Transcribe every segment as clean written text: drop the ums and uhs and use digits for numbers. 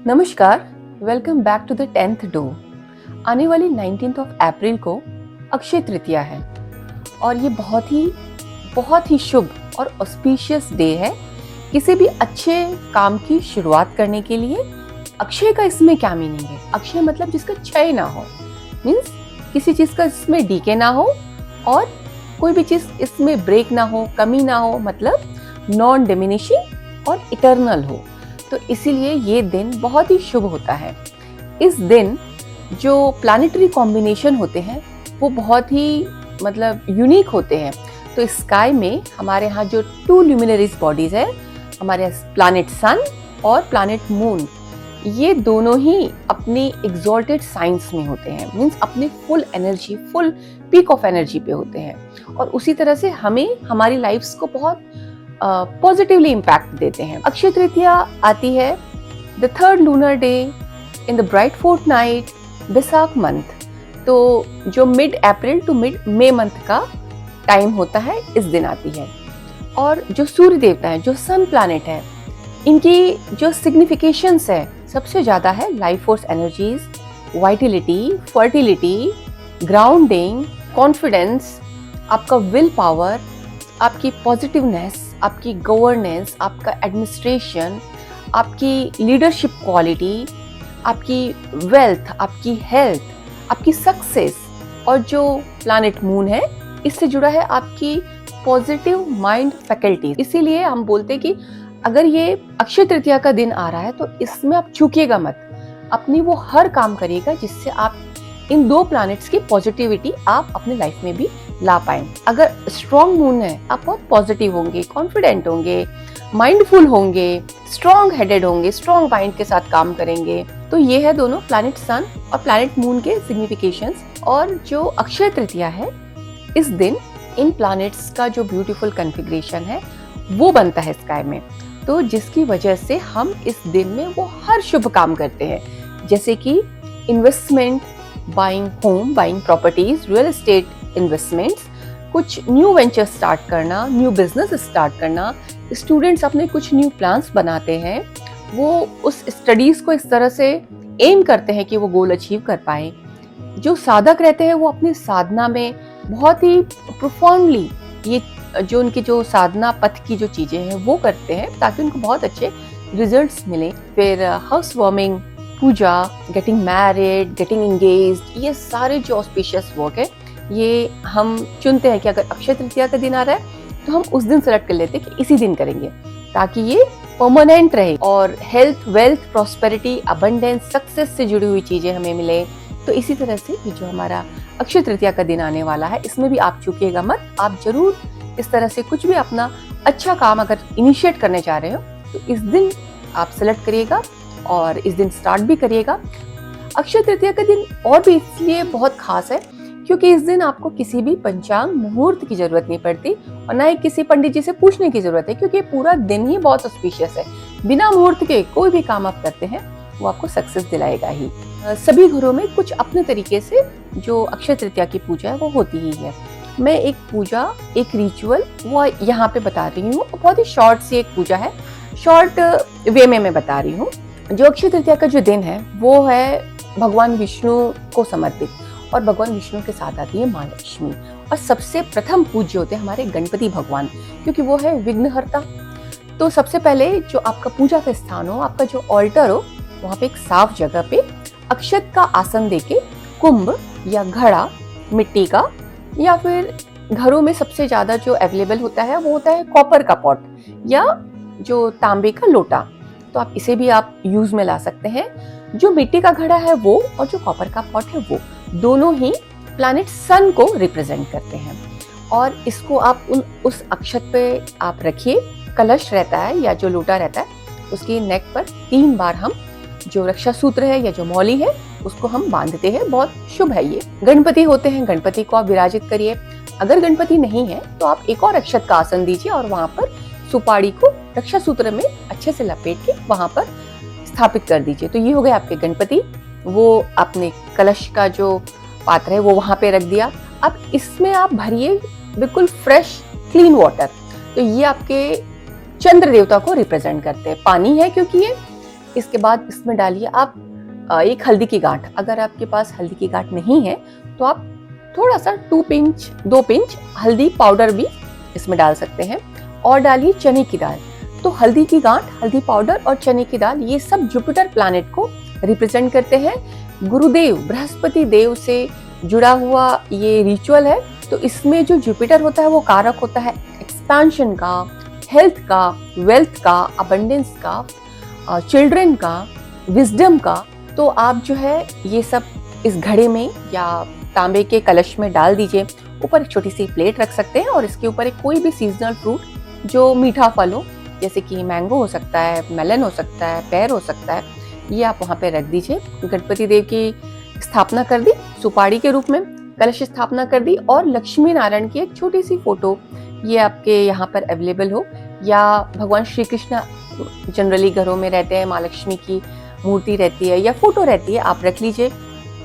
नमस्कार, welcome back to the 10th डो। आने वाली 19th ऑफ अप्रैल को अक्षय तृतीया है और ये बहुत ही शुभ और ऑस्पिशियस डे है किसी भी अच्छे काम की शुरुआत करने के लिए। अक्षय का इसमें क्या मीनिंग है? अक्षय मतलब जिसका क्षय ना हो, मीन्स किसी चीज का इसमें डीके ना हो और कोई भी चीज इसमें ब्रेक ना हो, कमी ना हो, मतलब नॉन डिमिनिशिंग और इटर्नल हो। तो इसीलिए ये दिन बहुत ही शुभ होता है। इस दिन जो प्लैनेटरी कॉम्बिनेशन होते हैं वो बहुत ही मतलब यूनिक होते हैं। तो स्काई में हमारे यहाँ जो 2 ल्यूमिनरीज बॉडीज है, हमारे प्लैनेट सन और प्लैनेट मून, ये दोनों ही अपनी एग्जॉल्टेड साइंस में होते हैं, मीन्स अपने full energy, full peak of energy पे होते हैं और उसी तरह से हमें हमारी लाइफ्स को बहुत पॉजिटिवली इम्पैक्ट देते हैं। अक्षय तृतीया आती है the 3rd lunar day in the bright fortnight Baisakh month. तो जो mid April to mid May month का टाइम होता है, इस दिन आती है। और जो सूर्य देवता है, जो सन प्लैनेट है, इनकी जो सिग्निफिकेशंस है सबसे ज्यादा है life force energies, Vitality, fertility, grounding, confidence, आपका विल पावर, आपकी पॉजिटिवनेस, आपकी गवर्नेंस, आपका एडमिनिस्ट्रेशन, आपकी लीडरशिप क्वालिटी, आपकी वेल्थ, आपकी हेल्थ, आपकी सक्सेस। और जो प्लैनेट मून है, इससे जुड़ा है आपकी पॉजिटिव माइंड फैकल्टी। इसीलिए हम बोलते हैं कि अगर ये अक्षय तृतीया का दिन आ रहा है तो इसमें आप चूकिएगा मत, अपनी वो हर काम करिएगा जिससे आप इन 2 प्लैनेट्स की पॉजिटिविटी आप अपने लाइफ में भी ला पाए। अगर स्ट्रॉन्ग मून है, आप बहुत पॉजिटिव होंगे, कॉन्फिडेंट होंगे, माइंडफुल होंगे, स्ट्रॉन्ग हेडेड होंगे, स्ट्रॉन्ग माइंड के साथ काम करेंगे। तो ये है दोनों प्लैनेट सन और प्लैनेट मून के सिग्निफिकेशंस। और जो अक्षय तृतीया है, इस दिन इन प्लैनेट्स का जो ब्यूटीफुल कॉन्फ़िगरेशन है वो बनता है स्काई में, तो जिसकी वजह से हम इस दिन में वो हर शुभ काम करते हैं, जैसे कि investment, buying home, buying properties, real estate investments, कुछ न्यू वेंचर स्टार्ट करना, न्यू बिजनेस स्टार्ट करना। स्टूडेंट्स अपने कुछ न्यू प्लान्स बनाते हैं, वो उस स्टडीज को इस तरह से एम करते हैं कि वो गोल अचीव कर पाए। जो साधक रहते हैं वो अपनी साधना में बहुत ही प्रोफाउंडली ये जो उनकी जो साधना पथ की जो चीजें हैं वो करते हैं ताकि उनको बहुत अच्छे रिजल्ट्स मिले। फिर हाउस वार्मिंग, पूजा, गेटिंग मैरिड, गेटिंग एंगेज्ड, ये सारे जो ऑस्पिशियस वर्क है ये हम चुनते हैं कि अगर अक्षय तृतीया का दिन आ रहा है तो हम उस दिन सेलेक्ट कर लेते हैं कि इसी दिन करेंगे ताकि ये परमानेंट रहे और health, wealth, prosperity, abundance, success से जुड़ी हुई चीजें हमें मिले। तो इसी तरह से ये जो हमारा अक्षय तृतीया का दिन आने वाला है, इसमें भी आप चूकिएगा मत। आप जरूर इस तरह से कुछ भी अपना अच्छा काम अगर इनिशिएट करने चाह रहे हो तो इस दिन आप सेलेक्ट करिएगा और इस दिन स्टार्ट भी करिएगा। अक्षय तृतीया का दिन और भी इसलिए बहुत खास है क्योंकि इस दिन आपको किसी भी पंचांग मुहूर्त की जरूरत नहीं पड़ती और ना ही किसी पंडित जी से पूछने की जरूरत है, क्योंकि पूरा दिन ही बहुत ऑस्पिशियस है। बिना मुहूर्त के कोई भी काम आप करते हैं वो आपको सक्सेस दिलाएगा ही। सभी घरों में कुछ अपने तरीके से जो अक्षय तृतीया की पूजा है वो होती ही है। मैं एक पूजा, एक रिचुअल वो यहाँ पे बता रही हूँ, बहुत ही शॉर्ट सी एक पूजा है, शॉर्ट वे में मैं बता रही हूँ। जो अक्षय तृतीया का जो दिन है वो है भगवान विष्णु को समर्पित और भगवान विष्णु के साथ आती है माँ लक्ष्मी। और सबसे प्रथम पूज्य होते हैं हमारे गणपति भगवान, क्योंकि वो है विघ्नहर्ता। तो सबसे पहले जो आपका पूजा का स्थान हो, आपका जो ऑल्टर हो, वहाँ पे एक साफ जगह पे अक्षत का आसन देके कुंभ या घड़ा मिट्टी का, या फिर घरों में सबसे ज्यादा जो अवेलेबल होता है वो होता है कॉपर का पॉट या जो तांबे का लोटा, तो आप इसे भी आप यूज में ला सकते हैं। जो मिट्टी का घड़ा है वो और जो कॉपर का पॉट है वो दोनों ही प्लैनेट सन को रिप्रेजेंट करते हैं। और इसको आप उस अक्षत पे आप रखिए। कलश रहता है या जो लोटा रहता है उसकी नेक पर 3 बार हम जो रक्षा सूत्र है या जो मौली है उसको हम बांधते हैं। बहुत शुभ है ये। गणपति होते हैं, गणपति को आप विराजित करिए। अगर गणपति नहीं है तो आप एक और अक्षत का आसन दीजिए और वहां पर सुपारी को रक्षा सूत्र में अच्छे से लपेट के वहां पर स्थापित कर दीजिए। तो ये हो गए आपके गणपति। वो अपने कलश का जो पात्र है वो वहां पे रख दिया। अब इसमें आप भरिए बिल्कुल फ्रेश क्लीन वाटर। तो ये आपके चंद्र देवता को रिप्रेजेंट करते हैं। पानी है क्योंकि ये इसके बाद इसमें डालिए आप एक हल्दी की गांठ। अगर आपके पास हल्दी की गांठ नहीं है तो आप थोड़ा सा 2 पिंच हल्दी पाउडर भी इसमें डाल सकते हैं। और डालिए चने की दाल। तो हल्दी की गांठ, हल्दी पाउडर और चने की दाल, ये सब जुपिटर प्लैनेट को रिप्रेजेंट करते हैं। गुरुदेव बृहस्पति देव से जुड़ा हुआ ये रिचुअल है। तो इसमें जो जुपिटर होता है वो कारक होता है एक्सपेंशन का, हेल्थ का, वेल्थ का, अबंडेंस का, चिल्ड्रन का, विजडम का। तो आप जो है ये सब इस घड़े में या तांबे के कलश में डाल दीजिए। ऊपर एक छोटी सी प्लेट रख सकते हैं और इसके ऊपर एक कोई भी सीजनल फ्रूट जो मीठा फल हो, जैसे कि मैंगो हो सकता है, मेलन हो सकता है, पेयर हो सकता है, ये आप वहाँ पे रख दीजिए। गणपति देव की स्थापना कर दी सुपारी के रूप में, कलश स्थापना कर दी और लक्ष्मी नारायण की एक छोटी सी फोटो ये आपके यहाँ पर अवेलेबल हो, या भगवान श्री कृष्ण जनरली घरों में रहते हैं, माँ लक्ष्मी की मूर्ति रहती है या फोटो रहती है, आप रख लीजिए।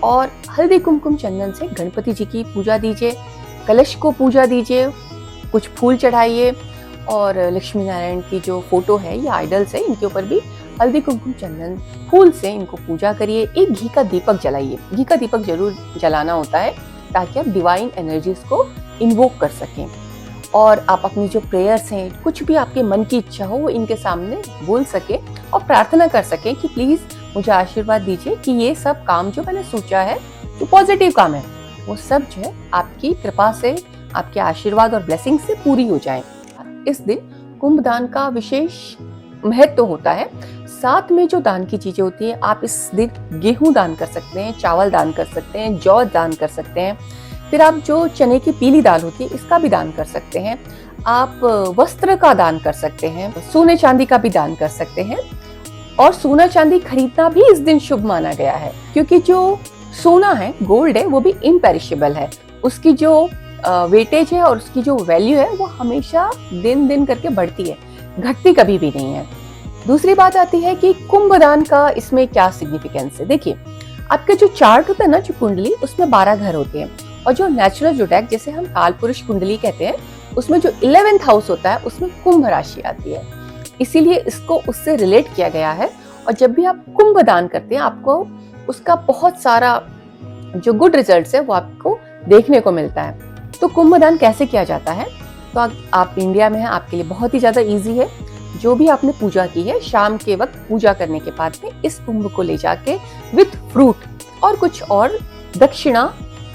और हल्दी कुमकुम चंदन से गणपति जी की पूजा दीजिए, कलश को पूजा दीजिए, कुछ फूल चढ़ाइए और लक्ष्मी नारायण की जो फोटो है या आइडल्स है इनके ऊपर भी हल्दी कुमकुम चंदन फूल से इनको पूजा करिए। एक घी का दीपक जलाइए। घी का दीपक जरूर जलाना होता है ताकि आप डिवाइन एनर्जीज को इन्वोक कर सकें। और आप अपनी जो प्रेयर्स हैं, कुछ भी आपके मन की इच्छा हो, वो इनके सामने बोल सके और प्रार्थना कर सकें कि प्लीज मुझे आशीर्वाद दीजिए कि ये सब काम जो मैंने सोचा है, जो पॉजिटिव काम है, वो सब जो है आपकी कृपा से, आपके आशीर्वाद और ब्लेसिंग से पूरी हो जाए। इस दिन कुंभ दान का विशेष महत्व होता है। साथ में जो दान की चीजें होती हैं, आप इस दिन गेहूं दान कर सकते हैं, चावल दान कर सकते हैं, जौ दान कर सकते हैं। फिर आप जो चने की पीली दाल होती है इसका भी दान कर सकते हैं। आप वस्त्र का दान कर सकते हैं, सोने चांदी का भी दान कर सकते हैं। और सोना चांदी खरीदना भी इस दिन शुभ माना गया है, क्योंकि जो सोना है, गोल्ड है, वो भी इम्पेरिशेबल है। उसकी जो वेटेज है और उसकी जो वैल्यू है वो हमेशा दिन दिन करके बढ़ती है, घटती कभी भी नहीं है। दूसरी बात आती है कि कुंभ दान का इसमें क्या सिग्निफिकेंस है। देखिए, आपका जो चार्ट होता है ना, जो कुंडली, उसमें 12 घर होते हैं और जो नेचुरल जोडैक, जैसे हम काल पुरुष कुंडली कहते हैं, उसमें जो 11th हाउस होता है उसमें कुंभ राशि आती है। इसीलिए इसको उससे रिलेट किया गया है। और जब भी आप कुंभ दान करते हैं, आपको उसका बहुत सारा जो गुड रिजल्ट्स है वो आपको देखने को मिलता है। तो कुंभ दान कैसे किया जाता है? तो आप इंडिया में हैं, आपके लिए बहुत ही ज्यादा इजी है। जो भी आपने पूजा की है, शाम के वक्त पूजा करने के बाद में इस कुंभ को ले जाके विथ फ्रूट और कुछ और दक्षिणा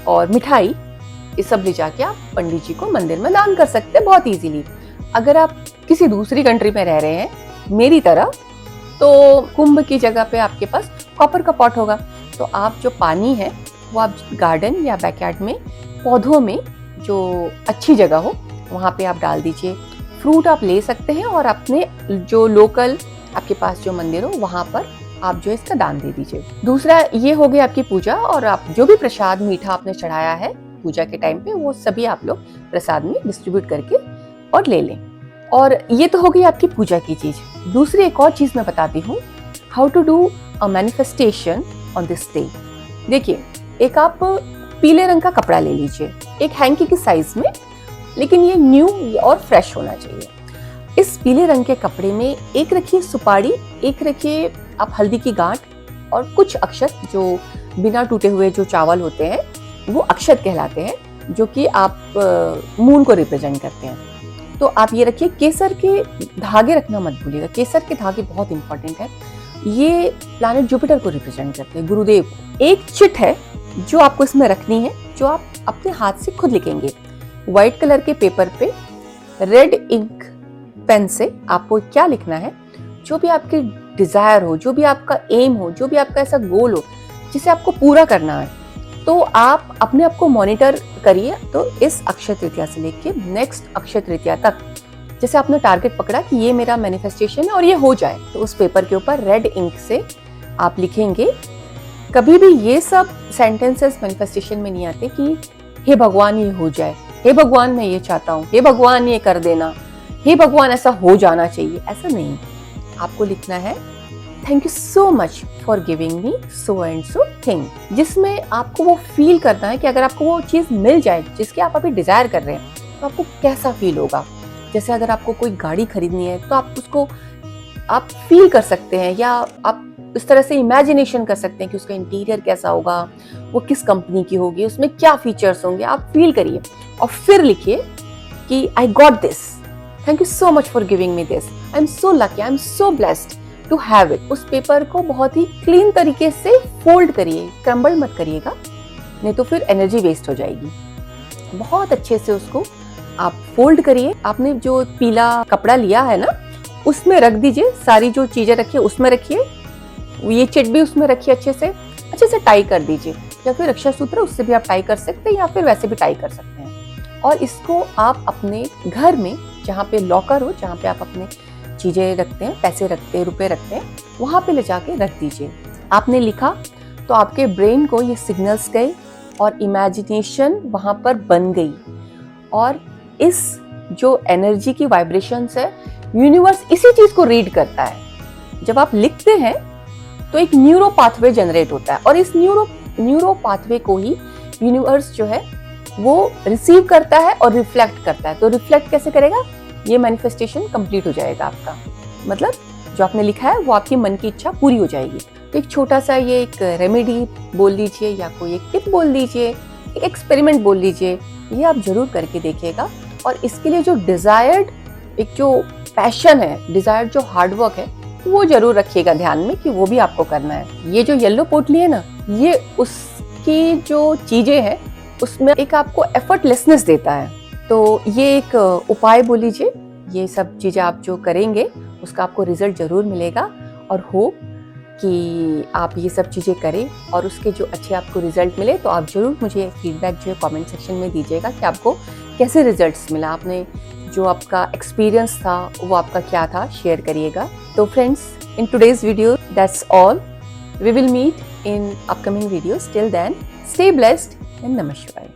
और मिठाई, ये सब ले जाके आप पंडित जी को मंदिर में दान कर सकते हैं बहुत इजीली। अगर आप किसी दूसरी कंट्री में रह रहे हैं मेरी तरह, तो कुंभ की जगह पे आपके पास कॉपर का पॉट होगा। तो आप जो पानी है वो आप गार्डन या बैकयार्ड में, पौधों में जो अच्छी जगह हो वहाँ पे आप डाल दीजिए। फ्रूट आप ले सकते हैं और अपने जो लोकल आपके पास जो मंदिर हो वहाँ पर आप जो इसका दान दे दीजिए। दूसरा ये हो गई आपकी पूजा, और आप जो भी प्रसाद मीठा आपने चढ़ाया है पूजा के टाइम पे, वो सभी आप लोग प्रसाद में डिस्ट्रीब्यूट करके और ले लें। और ये तो हो गई आपकी पूजा की चीज। दूसरी एक और चीज मैं बताती हूँ, how to do a manifestation on this day. देखिए, एक आप पीले रंग का कपड़ा ले लीजिए, एक हैंकी की साइज में, लेकिन ये न्यू और फ्रेश होना चाहिए। इस पीले रंग के कपड़े में एक रखिए सुपारी, एक रखिए आप हल्दी की गांठ और कुछ अक्षत जो बिना टूटे हुए जो चावल होते हैं वो अक्षत कहलाते हैं, जो कि आप मून को रिप्रेजेंट करते हैं। तो आप ये रखिए। केसर के धागे रखना मत भूलिएगा, केसर के धागे बहुत इंपॉर्टेंट है। ये प्लैनेट जुपिटर को रिप्रेजेंट करते हैं, गुरुदेव को। एक चिट है जो आपको इसमें रखनी है, जो आप अपने हाथ से खुद लिखेंगे। व्हाइट कलर के पेपर पे रेड इंक पेन से आपको क्या लिखना है, जो भी आपकी डिजायर हो, जो भी आपका एम हो, जो भी आपका ऐसा गोल हो जिसे आपको पूरा करना है, तो आप अपने आप को मॉनिटर करिए। तो इस अक्षय तृतीया से लेके नेक्स्ट अक्षय तृतीया तक, जैसे आपने टारगेट पकड़ा कि ये मेरा मैनिफेस्टेशन है और ये हो जाए, तो उस पेपर के ऊपर रेड इंक से आप लिखेंगे। कभी भी ये सब सेंटेंसेस मैनिफेस्टेशन में नहीं आते कि हे भगवान ये हो जाए, हे भगवान मैं ये चाहता हूँ, हे भगवान ये कर देना, हे भगवान ऐसा हो जाना चाहिए। ऐसा नहीं, आपको लिखना है thank you so much for giving me so and so thing, जिसमें आपको वो फील करना है कि अगर आपको वो चीज मिल जाए जिसकी आप अभी डिजायर कर रहे हैं, तो आपको कैसा फील होगा। जैसे अगर आपको कोई गाड़ी खरीदनी है तो आप उसको आप फील कर सकते हैं या आप इस तरह से इमेजिनेशन कर सकते हैं कि उसका इंटीरियर कैसा होगा, वो किस कंपनी की होगी, उसमें क्या फीचर्स होंगे, आप फील करिए और फिर लिखिए कि I got this, thank you so much for giving me this, I am so lucky, I am so blessed to have it. उस पेपर को बहुत ही क्लीन तरीके से फोल्ड करिए, क्रम्बल मत करिएगा, नहीं तो फिर एनर्जी वेस्ट हो जाएगी। बहुत अच्छे से उसको आप फोल्ड करिए। आपने जो पीला कपड़ा लिया है ना, उसमें रख दीजिए, सारी जो चीजें रखिए उसमें रखिए, ये चिट भी उसमें रखिए, अच्छे से टाई कर दीजिए, या फिर रक्षा सूत्र उससे भी आप टाई कर सकते हैं या फिर वैसे भी टाई कर सकते हैं। और इसको आप अपने घर में, जहाँ पे लॉकर हो, जहाँ पे आप अपने चीजें रखते हैं, पैसे रखते हैं, रुपए रखते हैं, वहां पे ले जाके रख दीजिए। आपने लिखा तो आपके ब्रेन को ये सिग्नल्स गए और इमेजिनेशन वहां पर बन गई, और इस जो एनर्जी की वाइब्रेशंस है, यूनिवर्स इसी चीज को रीड करता है। जब आप लिखते हैं तो एक न्यूरो पाथवे जनरेट होता है, और इस न्यूरो पाथवे को ही यूनिवर्स जो है वो रिसीव करता है और रिफ्लेक्ट करता है। तो रिफ्लेक्ट कैसे करेगा? ये मैनिफेस्टेशन कंप्लीट हो जाएगा आपका, मतलब जो आपने लिखा है वो आपकी मन की इच्छा पूरी हो जाएगी। तो एक छोटा सा ये एक रेमेडी बोल दीजिए, या कोई एक टिप बोल दीजिए, एक एक्सपेरिमेंट बोल दीजिए, ये आप जरूर करके देखिएगा। और इसके लिए जो डिजायर्ड, एक जो पैशन है, डिजायर्ड जो हार्डवर्क है, वो जरूर रखिएगा ध्यान में कि वो भी आपको करना है। ये जो येलो पोटली है ना, ये उसकी जो चीजें हैं उसमें एक आपको एफर्टलेसनेस देता है। तो ये एक उपाय बोल लीजिए, ये सब चीजें आप जो करेंगे उसका आपको रिजल्ट जरूर मिलेगा, और होप कि आप ये सब चीजें करें और उसके जो अच्छे आपको रिजल्ट मिले। तो आप जरूर मुझे फीडबैक जो है कमेंट सेक्शन में दीजिएगा कि आपको कैसे रिजल्ट्स मिला, आपने जो आपका एक्सपीरियंस था वो आपका क्या था, शेयर करिएगा। तो friends, in today's video that's all, we will meet in upcoming videos. Till then, stay blessed and Namaskar.